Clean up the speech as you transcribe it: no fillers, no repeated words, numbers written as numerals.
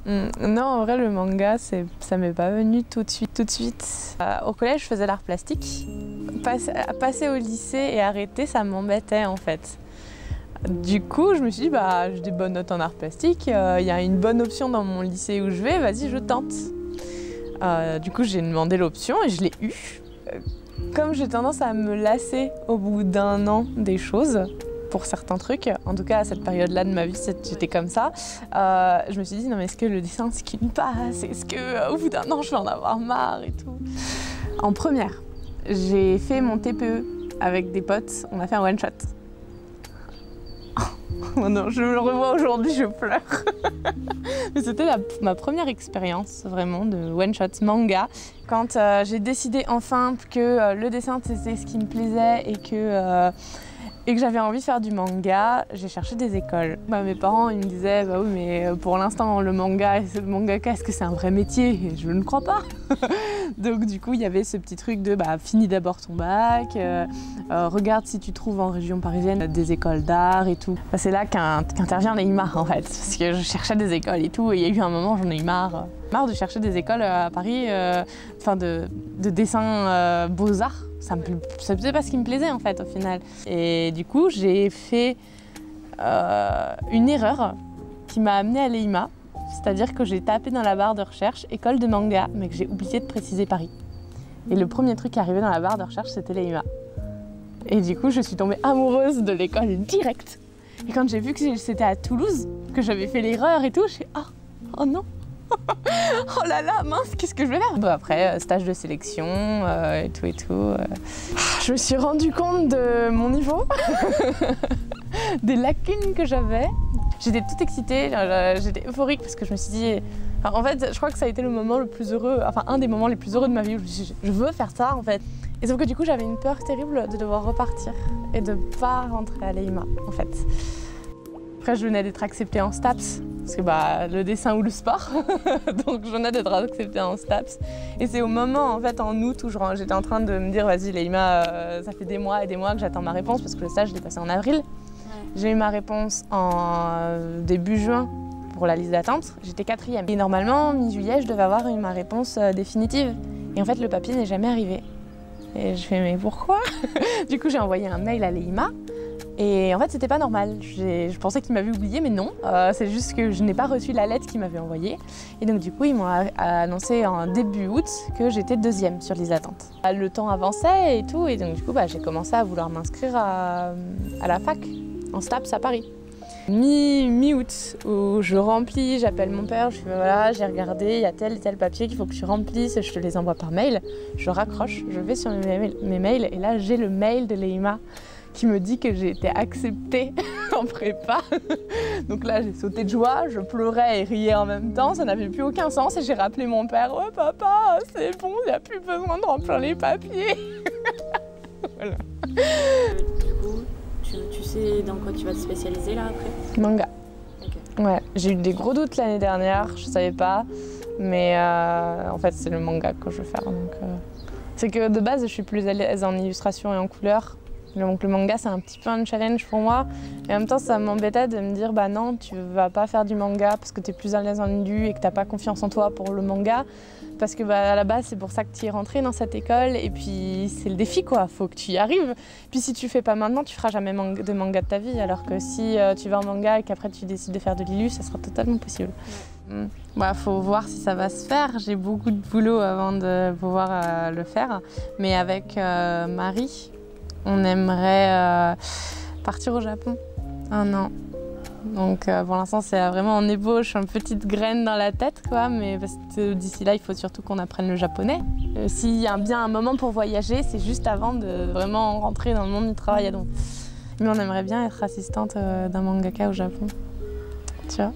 Non, en vrai, le manga, ça m'est pas venu tout de suite. Au collège, je faisais l'art plastique. Passer au lycée et arrêter, ça m'embêtait en fait. Du coup, je me suis dit, bah, j'ai des bonnes notes en art plastique, y a une bonne option dans mon lycée où je vais, vas-y, je tente. Du coup, j'ai demandé l'option et je l'ai eue. Comme j'ai tendance à me lasser au bout d'un an des choses, pour certains trucs, en tout cas à cette période-là de ma vie, j'étais comme ça, je me suis dit, non mais est-ce que le dessin c'est qu'une passe? Est-ce qu'au bout d'un an, je vais en avoir marre et tout? En première, j'ai fait mon TPE avec des potes, on a fait un one-shot. Oh non, je me le revois aujourd'hui, je pleure. Mais c'était ma première expérience vraiment de one-shot manga. Quand j'ai décidé enfin que le dessin c'était ce qui me plaisait et que j'avais envie de faire du manga, j'ai cherché des écoles. Mes parents ils me disaient bah oui mais pour l'instant le mangaka est-ce que c'est un vrai métier? Et je ne crois pas. Donc du coup il y avait ce petit truc de finis d'abord ton bac, regarde si tu trouves en région parisienne des écoles d'art et tout. C'est là qu'intervient l'EIMA en fait, parce que je cherchais des écoles et tout et il y a eu un moment j'en ai eu marre de chercher des écoles à Paris, de dessin beaux-arts. Ça faisait pas ce qui me plaisait en fait au final. Et du coup j'ai fait une erreur qui m'a amenée à l'EIMA, c'est-à-dire que j'ai tapé dans la barre de recherche école de manga mais que j'ai oublié de préciser Paris. Et le premier truc qui arrivait dans la barre de recherche c'était l'EIMA. Et du coup je suis tombée amoureuse de l'école direct. Et quand j'ai vu que c'était à Toulouse, que j'avais fait l'erreur et tout, je suis oh non. Oh là là, mince, qu'est-ce que je vais faire? Après, stage de sélection et tout. Je me suis rendu compte de mon niveau, des lacunes que j'avais. J'étais toute excitée, j'étais euphorique parce que je me suis dit... en fait, je crois que ça a été le moment le plus heureux, un des moments les plus heureux de ma vie où je me suis dit, je veux faire ça en fait. Et sauf que du coup, j'avais une peur terrible de devoir repartir et de pas rentrer à l'EIMA en fait. Après, je venais d'être acceptée en STAPS, parce que le dessin ou le sport, donc je venais d'être acceptée en STAPS. Et c'est au moment, en fait, en août, où j'étais en train de me dire, vas-y, l'EIMA, ça fait des mois et des mois que j'attends ma réponse, parce que le stage, je l'ai passé en avril. Ouais. J'ai eu ma réponse en début juin pour la liste d'attente, j'étais 4e. Et normalement, mi-juillet, je devais avoir ma réponse définitive. Et en fait, le papier n'est jamais arrivé. Et je fais, mais pourquoi? Du coup, j'ai envoyé un mail à l'EIMA. Et en fait, c'était pas normal. Je pensais qu'ils m'avaient oublié, mais non. C'est juste que je n'ai pas reçu la lettre qu'ils m'avaient envoyée. Et donc, du coup, ils m'ont annoncé en début août que j'étais 2e sur liste d'attente. Le temps avançait et tout. Et donc, du coup, j'ai commencé à vouloir m'inscrire à la fac, en STAPS à Paris. Mi-août, où je remplis, j'appelle mon père, je fais voilà, j'ai regardé, il y a tel et tel papier qu'il faut que tu remplisses, je te les envoie par mail. Je raccroche, je vais sur mes mails et là, j'ai le mail de l'EIMA qui me dit que j'ai été acceptée en prépa. Donc là, j'ai sauté de joie, je pleurais et riais en même temps, ça n'avait plus aucun sens et j'ai rappelé mon père, ouais papa, c'est bon, il n'y a plus besoin de remplir les papiers. Voilà. Du coup, tu sais dans quoi tu vas te spécialiser là après? Manga. Okay. Ouais, j'ai eu des gros doutes l'année dernière, je savais pas, mais en fait c'est le manga que je veux faire. C'est que de base je suis plus à l'aise en illustration et en couleur. Donc le manga c'est un petit peu un challenge pour moi et en même temps ça m'embêtait de me dire bah non tu vas pas faire du manga parce que tu es plus à l'aise en illu et que t'as pas confiance en toi pour le manga parce que à la base c'est pour ça que tu es rentré dans cette école et puis c'est le défi quoi, faut que tu y arrives. Puis si tu fais pas maintenant tu feras jamais de manga de ta vie alors que si tu vas en manga et qu'après tu décides de faire de l'illu ça sera totalement possible. Faut voir si ça va se faire, j'ai beaucoup de boulot avant de pouvoir le faire mais avec Marie on aimerait partir au Japon, 1 an. Donc pour l'instant c'est vraiment en ébauche, une petite graine dans la tête quoi, mais parce que d'ici là il faut surtout qu'on apprenne le japonais. S'il y a bien un moment pour voyager, c'est juste avant de vraiment rentrer dans le monde du travail. Donc. Mais on aimerait bien être assistante d'un mangaka au Japon, tu vois.